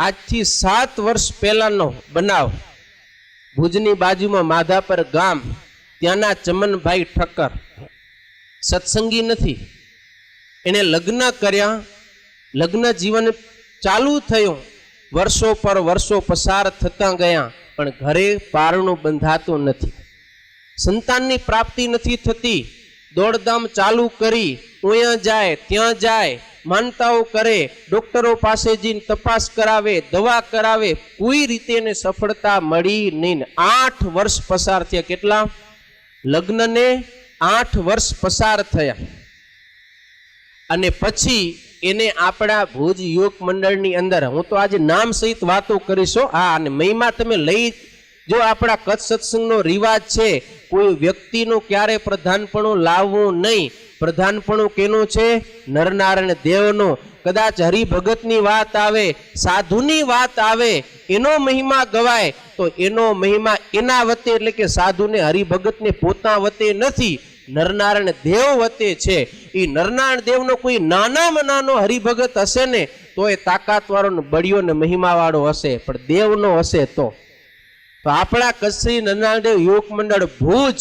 આજથી 7 વર્ષ પહેલાનો બનાવ। ભુજની બાજુમાં માધાપર ગામ, ત્યાંના ચમનભાઈ ઠક્કર સત્સંગી નથી, એને લગ્ન કર્યા, લગ્ન જીવન ચાલુ થયું, વર્ષો પર વર્ષો પસાર થતા ગયા, પણ ઘરે પારણું બંધાતું નથી, સંતાનની પ્રાપ્તિ નથી થતી। દોડધામ ચાલુ કરી, અહીંયા જાય ત્યાં જાય, માનતાઓ કરે, ડોક્ટરો પાસે જઈને તપાસ કરાવે, દવા કરાવે, કોઈ રીતે એને સફળતા મળી નહીં। 8 વર્ષ પસાર થયા। કેટલા? લગ્નને 8 વર્ષ પસાર થયા। અને પછી એને આપણા ભુજ યુવક મંડળની અંદર, હું તો આજે નામ સહિત વાતો કરીશું, હા, અને મહિમા તમે લઈ જો। આપણા કચ્છ સત્સંગનો રિવાજ છે, કોઈ વ્યક્તિનું ક્યારે પ્રધાનપણું લાવવું નહીં। પ્રધાનપણું કેનું છે? નરનારાયણ દેવનું। કદાચ હરિભગતની વાત આવે, સાધુની વાત આવે, એનો મહિમા ગવાય તો એનો મહિમા એના વતે, એટલે કે સાધુને હરિભગતને પોતા વતે નથી, નરનારાયણ દેવ વતે છે। એ નરનારાયણ દેવનો કોઈ નાનામાં નાનો હરિભગત હશે ને તો એ તાકાતવાળો ને બળિયો ને મહિમાવાળો હશે, પણ દેવનો હશે તો આપણા કચ્છી નરનારાયણ દેવ યુવક મંડળ ભુજ,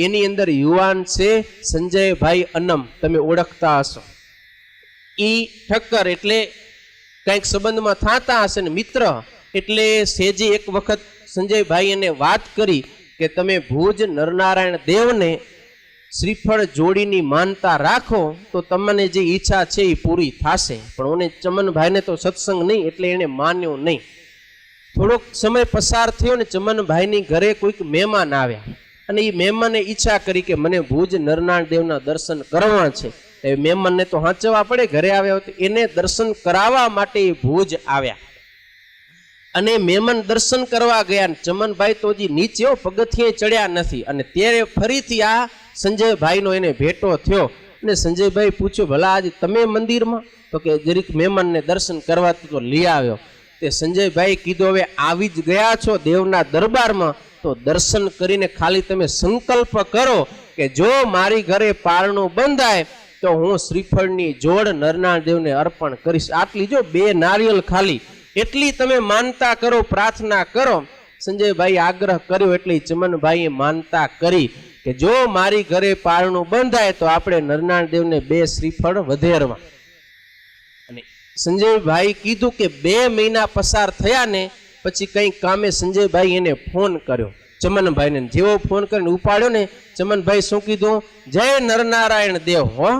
એની અંદર યુવાન છે સંજયભાઈ અનમ, તમે ઓળખતા હશો। ઈ ઠક્કર એટલે કંઈક સંબંધમાં થતા હશે ને મિત્ર, એટલે સેજી એક વખત સંજયભાઈ એને વાત કરી કે તમે ભુજ નરનારાયણ દેવને શ્રીફળ જોડીની માનતા રાખો તો તમને જે ઈચ્છા છે એ પૂરી થશે। પણ ઓને ચમનભાઈને તો સત્સંગ નહીં એટલે એને માન્યો નહીં। થોડોક સમય પસાર થયો ને ચમનભાઈની ઘરે કોઈક મહેમાન આવ્યા, અને એ મહેમાને ઈચ્છા કરી કે મને ભુજ નરનારાયણ દેવના દર્શન કરવા છે। એ મહેમાનને તો હાંચવા પડે, ઘરે આવ્યા હોય તો એને દર્શન કરાવવા માટે એ ભુજ આવ્યા। અને મહેમાન દર્શન કરવા ગયા, ચમનભાઈ તો હજી નીચે પગથિયે ચડ્યા નથી, અને ત્યારે ફરીથી આ સંજયભાઈનો એને ભેટો થયો। અને સંજયભાઈ પૂછ્યું, ભલા આજે તમે મંદિરમાં? તો કે જરીક મહેમાનને દર્શન કરવા તો લઈ આવ્યો। તે સંજયભાઈ કીધું, હવે આવી જ ગયા છો દેવના દરબારમાં તો દર્શન કરીને ખાલી તમે સંકલ્પ કરો કે જો મારી ઘરે પારણું બંધાય તો હું શ્રીફળની જોડ નરનારાયણ દેવને અર્પણ કરીશ। આટલી જો 2 નારિયેળ ખાલી એટલી તમે માનતા કરો, પ્રાર્થના કરો। સંજયભાઈ આગ્રહ કર્યો એટલે ચમનભાઈએ માનતા કરી કે જો મારી ઘરે પારણું બંધાય તો આપણે નરનારાયણ દેવને 2 શ્રીફળ વધેરવા। અને સંજયભાઈ કીધું કે 2 મહિના પસાર થયા ને પછી કંઈક કામે સંજયભાઈ એને ફોન કર્યો ચમનભાઈને। જેવો ફોન કરીને ઉપાડ્યો ને, ચમનભાઈ શું કીધું? જય નરનારાયણ દેવ। હો,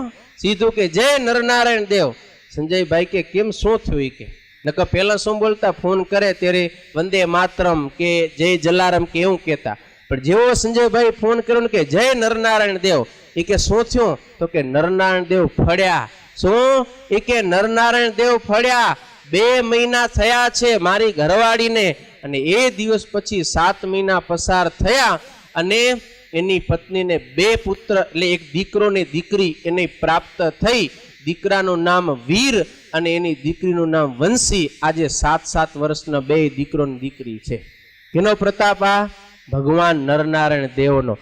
સીધું કે જય નરનારાયણ દેવ। સંજયભાઈ કે કેમ, શું થયું? કે નકર પહેલા શું બોલતા, ફોન કરે ત્યારે વંદે માતરમ કે જય જલારામ કે એવું કહેતા, પણ જેવો સંજયભાઈ ફોન કર્યો ને કે જય નરનારાયણ દેવ, એ કે શું થયું? તો કે નરનારાયણ દેવ ફળ્યા। શું? એ કે નરનારાયણ દેવ ફળ્યા। 2 મહિના થયા છે મારી ઘરવાળીને, અને એ દિવસ પછી 7 મહિના પસાર થયા, અને એની પત્નીને 2 પુત્ર, એટલે એક દીકરો ને દીકરી એને પ્રાપ્ત થઈ। દીકરાનું નામ વીર અને એની દીકરીનું નામ વંશી। આજે 7-7 વર્ષના 2 દીકરો ને દીકરી છે। કેનો પ્રતાપ? આ ભગવાન નરનારાયણ દેવનો।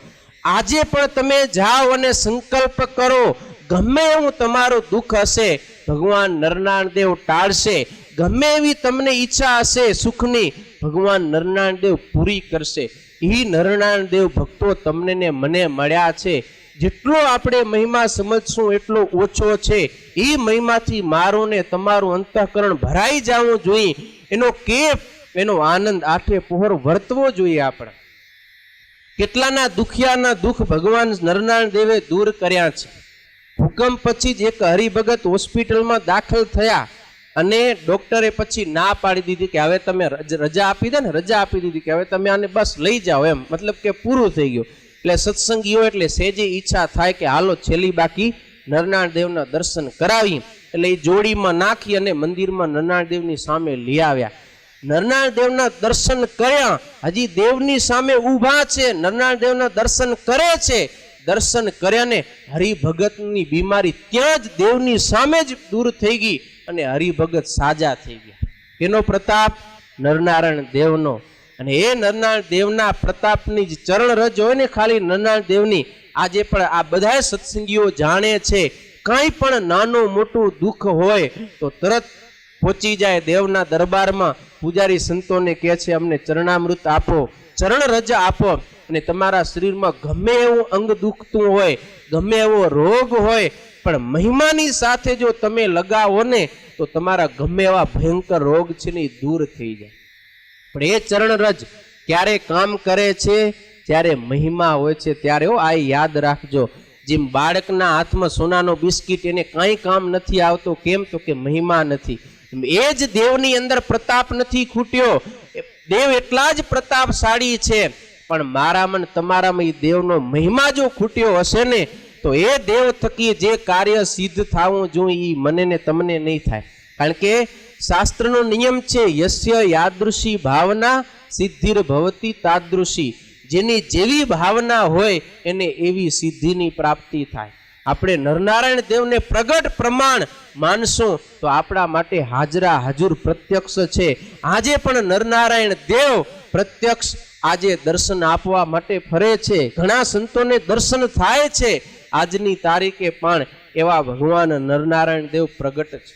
આજે પણ તમે જાઓ અને સંકલ્પ કરો, ગમે એવું તમારું દુઃખ હશે ભગવાન નરનારાયણ દેવ ટાળશે, ગમે એવી તમને ઈચ્છા હશે સુખની ભગવાન નરનારાયણ દેવ પૂરી કરશે। એ નરનારાયણ દેવ ભક્તો તમને ને મને મળ્યા છે। જેટલો આપણે મહિમા સમજશું એટલો ઓછો છે। એ મહિમાથી મારું ને તમારું અંતઃકરણ ભરાઈ જવું જોઈએ, એનો કેફ, એનો આનંદ આઠે પહોર વર્તવો જોઈએ। આપણે કેટલાના દુખિયાના દુઃખ ભગવાન નરનારાયણ દેવે દૂર કર્યા છે। ભૂકંપ પછી જ એક હરિભગત હોસ્પિટલમાં દાખલ થયા, અને ડોક્ટરે પછી ના પાડી દીધી કે હવે તમે રજા આપી દે ને, રજા આપી દીધી કે હવે તમે આને બસ લઈ જાઓ, એમ મતલબ કે પૂરું થઈ ગયું। એટલે સત્સંગીઓ એટલે સેજી ઈચ્છા થાય કે હાલો છેલ્લી બાકી નરનારાયણ દેવના દર્શન કરાવી, એટલે એ જોડીમાં નાખી અને મંદિરમાં નરનારાયણ દેવની સામે લઈ આવ્યા। નરનારાયણ દેવના દર્શન કર્યા, હજી દેવની સામે ઊભા છે, નરનારાયણ દેવના દર્શન કરે છે। દર્શન કર્યા ને હરિભગતની બીમારી ત્યાં જ દેવની સામે જ દૂર થઈ ગઈ, અને હરિભગત સાજા થઈ ગયા। એનો પ્રતાપ નરનારાયણ દેવનો। અને એ નરનારાયણ દેવના પ્રતાપની જ ચરણ રજ હોય ને ખાલી નરનારાયણ દેવની, આજે પણ આ બધા સત્સંગીઓ જાણે છે, કંઈ પણ નાનું મોટું દુઃખ હોય તો તરત પહોંચી જાય દેવના દરબારમાં, પૂજારી સંતોને કહે છે અમને ચરણામૃત આપો, ચરણ રજ આપો, અને તમારા શરીરમાં ગમે એવું અંગ દુખતું હોય, ગમે એવો રોગ હોય, પણ મહિમાની સાથે જો તમે લગાવો ને તો તમારા ગમે એવા ભયંકર રોગ છે ને એ દૂર થઈ જાય. પણ એ ચરણ રજ ક્યારે કામ કરે છે? જ્યારે મહિમા હોય છે ત્યારે. આ યાદ રાખજો. જેમ બાળકના હાથમાં સોનાનો બિસ્કિટ એને કાંઈ કામ નથી આવતો, કેમ? તો કે મહિમા નથી. એ જ દેવની અંદર પ્રતાપ નથી ખૂટ્યો. દેવ એટલા જ પ્રતાપશાળી છે, પણ મારામાં ને તમારામાં એ દેવનો મહિમા જો ખૂટ્યો હશે ને તો એ દેવ થકી જે કાર્ય સિદ્ધ થવું જોઈએ એ મને ને તમને નહીં થાય. કારણ કે શાસ્ત્રનો નિયમ છે યસ્ય યાદૃશી ભાવના સિદ્ધિર ભવતી તાદૃશી. જેની જેવી ભાવના હોય એને એવી સિદ્ધિની પ્રાપ્તિ થાય. આપણે નરનારાયણ દેવને પ્રગટ પ્રમાણ માનશું તો આપણા માટે હાજરા હાજુર પ્રત્યક્ષ છે. આજે પણ નરનારાયણ દેવ પ્રત્યક્ષ આજે દર્શન આપવા માટે ફરે છે. ઘણા સંતોને દર્શન થાય છે. આજની તારીખે પણ એવા ભગવાન નરનારાયણ દેવ પ્રગટ છે.